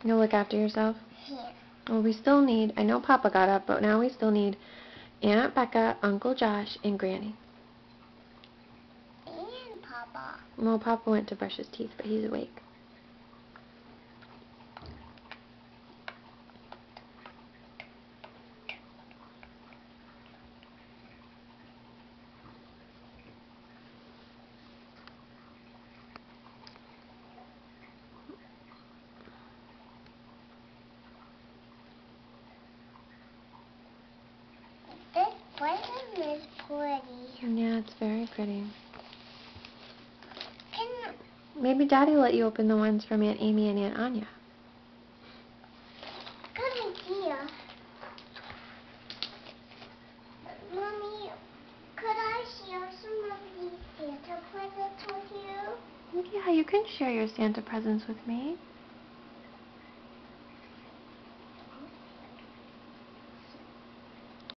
You'll look after yourself? Yeah. Well, we still need, I know Papa got up, but now we still need Aunt Becca, Uncle Josh, and Granny. And Papa. Well, Papa went to brush his teeth, but he's awake. This present is pretty. Yeah, it's very pretty. Can Maybe Daddy will let you open the ones from Aunt Amy and Aunt Anya. Good idea. Mommy, could I share some of these Santa presents with you? Yeah, you can share your Santa presents with me.